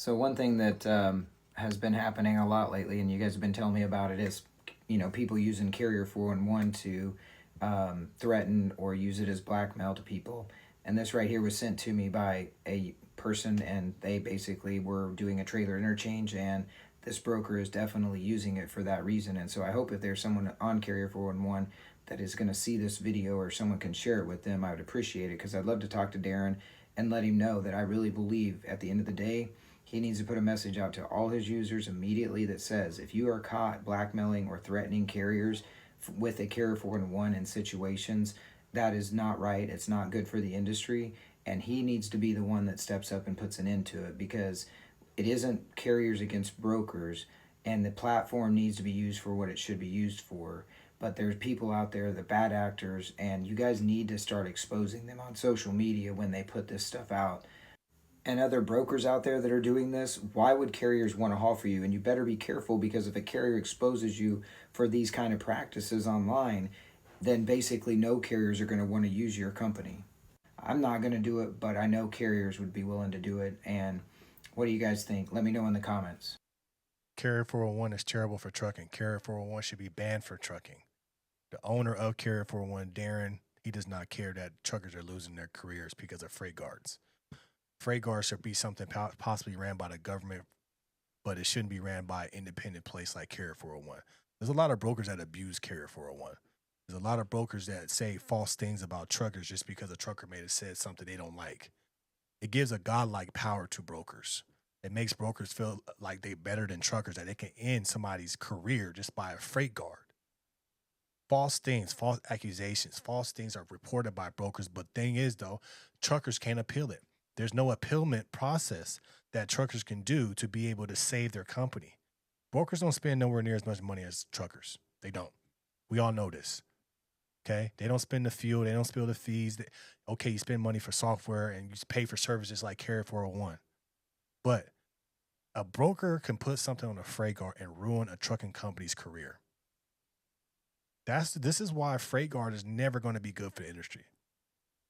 So one thing that has been happening a lot lately, and you guys have been telling me about it, is people using Carrier 411 to threaten or use it as blackmail to people. And this right here was sent to me by a person, and they basically were doing a trailer interchange, and this broker is definitely using it for that reason. And so I hope if there's someone on Carrier 411 that is going to see this video or someone can share it with them, I would appreciate it because I'd love to talk to Darren and let him know that I really believe at the end of the day he needs to put a message out to all his users immediately that says if you are caught blackmailing or threatening carriers with a carrier 411 in situations, that is not right. It's not good for the industry. And he needs to be the one that steps up and puts an end to it because it isn't carriers against brokers, and the platform needs to be used for what it should be used for. But there's people out there, the bad actors, and you guys need to start exposing them on social media when they put this stuff out and other brokers out there that are doing this, why would carriers want to haul for you? And you better be careful because if a carrier exposes you for these kind of practices online, then basically no carriers are going to want to use your company. I'm not going to do it, but I know carriers would be willing to do it. And what do you guys think? Let me know in the comments. Carrier 401 is terrible for trucking. Carrier 401 should be banned for trucking. The owner of Carrier 401, Darren, he does not care that truckers are losing their careers because of freight guards. Freight guards should be something possibly ran by the government, but it shouldn't be ran by an independent place like Carrier 401. There's a lot of brokers that abuse Carrier 401. There's a lot of brokers that say false things about truckers just because a trucker may have said something they don't like. It gives a godlike power to brokers. It makes brokers feel like they're better than truckers, that they can end somebody's career just by a freight guard. False things, false accusations, false things are reported by brokers. But thing is, though, truckers can't appeal it. There's no appealment process that truckers can do to be able to save their company. Brokers don't spend nowhere near as much money as truckers. They don't. We all know this. Okay, they don't spend the fuel, they don't spill the fees. Okay, you spend money for software and you pay for services like Carrier 401. But a broker can put something on a freight guard and ruin a trucking company's career. This is why a freight guard is never going to be good for the industry.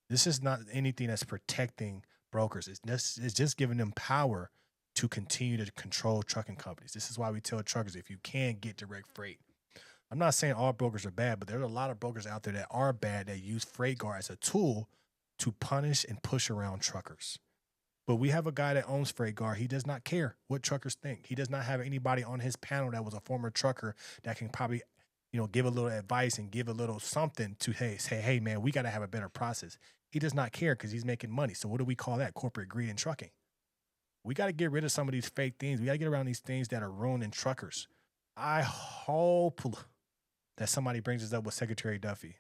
This is not anything that's protecting brokers. It's just giving them power to continue to control trucking companies. This is why we tell truckers if you can get direct freight. I'm not saying all brokers are bad, but there's a lot of brokers out there that are bad that use freight guard as a tool to punish and push around truckers. But we have a guy that owns Freight Guard. He does not care what truckers think. He does not have anybody on his panel that was a former trucker that can probably, give a little advice and give a little something to say, hey man, we got to have a better process. He does not care because he's making money. So what do we call that? Corporate greed in trucking. We got to get rid of some of these fake things. We got to get around these things that are ruining truckers. I hope that somebody brings this up with Secretary Duffy.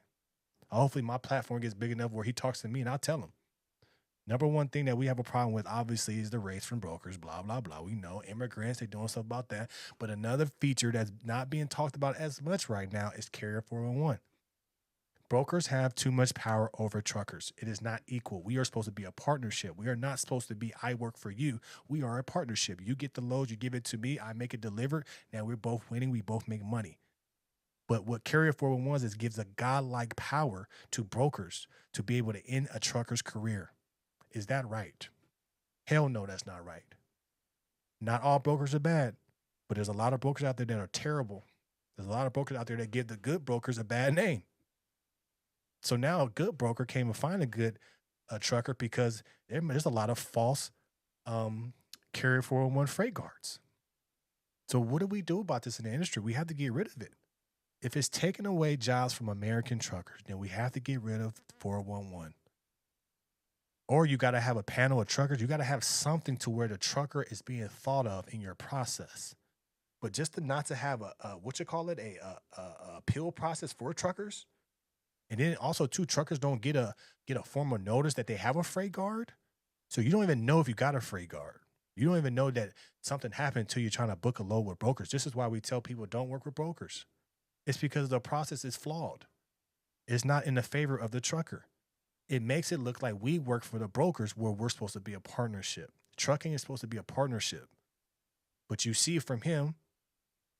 Hopefully my platform gets big enough where he talks to me and I'll tell him. Number one thing that we have a problem with, obviously, is the race from brokers, blah, blah, blah. We know immigrants, they're doing stuff about that. But another feature that's not being talked about as much right now is Carrier 401. Brokers have too much power over truckers. It is not equal. We are supposed to be a partnership. We are not supposed to be, I work for you. We are a partnership. You get the load, you give it to me, I make it delivered. Now we're both winning, we both make money. But what Carrier 401 is gives a godlike power to brokers to be able to end a trucker's career. Is that right? Hell no, that's not right. Not all brokers are bad, but there's a lot of brokers out there that are terrible. There's a lot of brokers out there that give the good brokers a bad name. So now a good broker came and find a good trucker because there's a lot of false Carrier 401 freight guards. So what do we do about this in the industry? We have to get rid of it. If it's taking away jobs from American truckers, then we have to get rid of 411. Or you got to have a panel of truckers. You got to have something to where the trucker is being thought of in your process. But just not to have a appeal process for truckers, and then also too, truckers don't get a formal notice that they have a freight guard, so you don't even know if you got a freight guard. You don't even know that something happened until you're trying to book a load with brokers. This is why we tell people don't work with brokers. It's because the process is flawed. It's not in the favor of the trucker. It makes it look like we work for the brokers where we're supposed to be a partnership. Trucking is supposed to be a partnership. But you see from him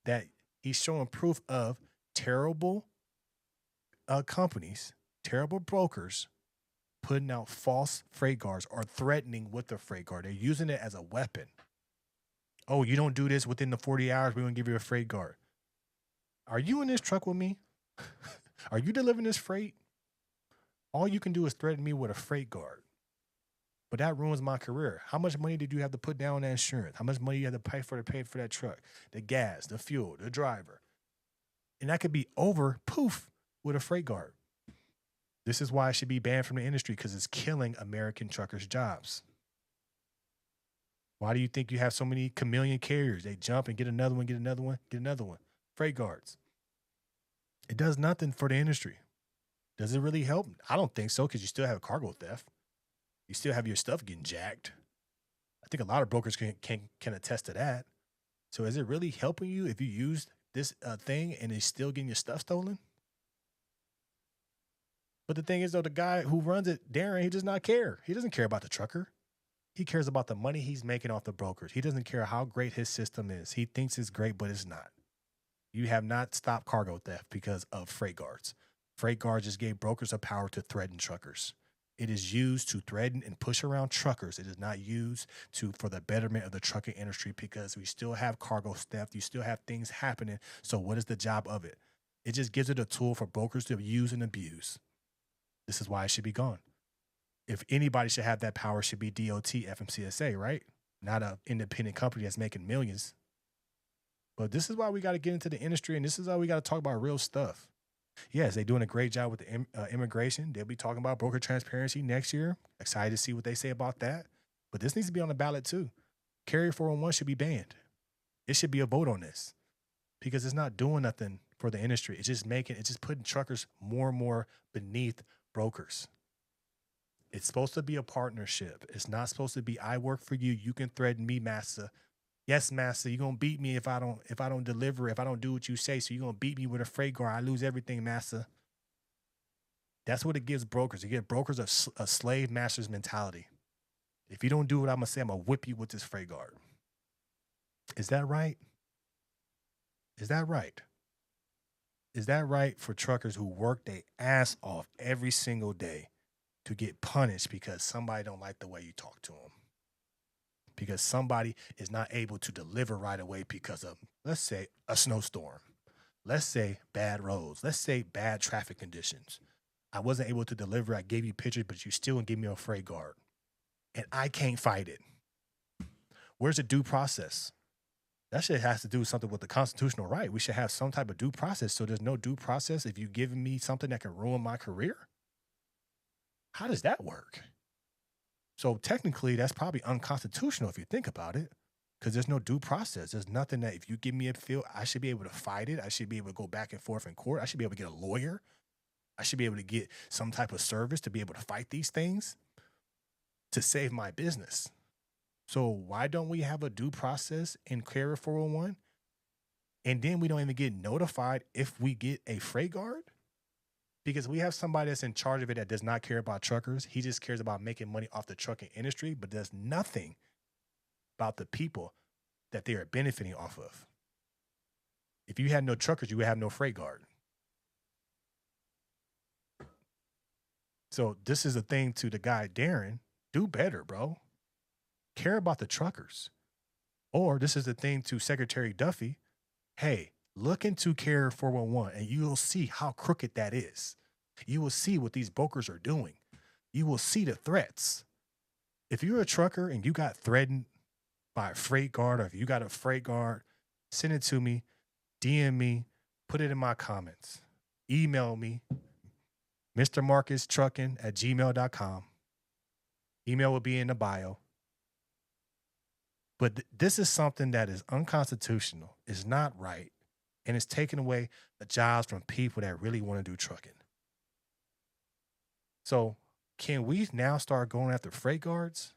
that he's showing proof of terrible companies, terrible brokers putting out false freight guards or threatening with the freight guard. They're using it as a weapon. Oh, you don't do this within the 40 hours, we're going to give you a freight guard. Are you in this truck with me? Are you delivering this freight? All you can do is threaten me with a freight guard. But that ruins my career. How much money did you have to put down on that insurance? How much money you had to pay for that truck, the gas, the fuel, the driver? And that could be over, poof, with a freight guard. This is why it should be banned from the industry, because it's killing American truckers' jobs. Why do you think you have so many chameleon carriers? They jump and get another one, get another one, get another one. Freight guards. It does nothing for the industry. Does it really help? I don't think so, because you still have cargo theft. You still have your stuff getting jacked. I think a lot of brokers can attest to that. So is it really helping you if you use this thing and it's still getting your stuff stolen? But the thing is, though, the guy who runs it, Darren, he does not care. He doesn't care about the trucker. He cares about the money he's making off the brokers. He doesn't care how great his system is. He thinks it's great, but it's not. You have not stopped cargo theft because of freight guards. Freight guards just gave brokers the power to threaten truckers. It is used to threaten and push around truckers. It is not used for the betterment of the trucking industry, because we still have cargo theft. You still have things happening. So what is the job of it? It just gives it a tool for brokers to use and abuse. This is why it should be gone. If anybody should have that power, it should be DOT, FMCSA, right? Not an independent company that's making millions. But this is why we got to get into the industry, and this is why we got to talk about real stuff. Yes, they're doing a great job with the immigration. They'll be talking about broker transparency next year. Excited to see what they say about that. But this needs to be on the ballot too. Carrier 401 should be banned. It should be a vote on this, because it's not doing nothing for the industry. It's just putting truckers more and more beneath brokers. It's supposed to be a partnership. It's not supposed to be, I work for you, you can threaten me, master. Yes, master, you're gonna beat me if I don't deliver, if I don't do what you say. So you're gonna beat me with a freight guard. I lose everything, master. That's what it gives brokers. It gives brokers a slave master's mentality. If you don't do what I'm gonna say, I'm gonna whip you with this freight guard. Is that right? Is that right? Is that right for truckers who work their ass off every single day to get punished because somebody don't like the way you talk to them? Because somebody is not able to deliver right away because of, let's say, a snowstorm. Let's say bad roads. Let's say bad traffic conditions. I wasn't able to deliver. I gave you pictures, but you still give me a freight guard. And I can't fight it. Where's the due process? That shit has to do something with the constitutional right. We should have some type of due process. So there's no due process if you've given me something that can ruin my career? How does that work? So technically, that's probably unconstitutional if you think about it, because there's no due process. There's nothing that if you give me a field, I should be able to fight it. I should be able to go back and forth in court. I should be able to get a lawyer. I should be able to get some type of service to be able to fight these things to save my business. So why don't we have a due process in Carrier 401? And then we don't even get notified if we get a freight guard? Because we have somebody that's in charge of it that does not care about truckers. He just cares about making money off the trucking industry, but does nothing about the people that they are benefiting off of. If you had no truckers, you would have no freight guard. So this is a thing to the guy, Darren, do better, bro. Care about the truckers. Or this is the thing to Secretary Duffy. Hey, look into Carrier 411 and you'll see how crooked that is. You will see what these brokers are doing. You will see the threats. If you're a trucker and you got threatened by a freight guard, or if you got a freight guard, send it to me, DM me, put it in my comments, email me, mrmarcustrucking@gmail.com. Email will be in the bio. But this is something that is unconstitutional, is not right, and it's taking away the jobs from people that really want to do trucking. So can we now start going after freight guards?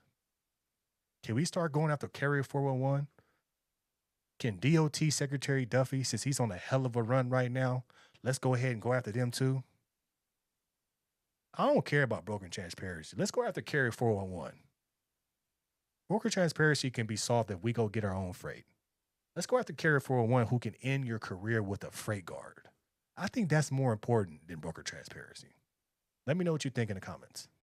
Can we start going after Carrier 411? Can DOT Secretary Duffy, since he's on a hell of a run right now, let's go ahead and go after them too? I don't care about broker transparency. Let's go after Carrier 411. Broker transparency can be solved if we go get our own freight. Let's go after Carrier 401 who can end your career with a freight guard. I think that's more important than broker transparency. Let me know what you think in the comments.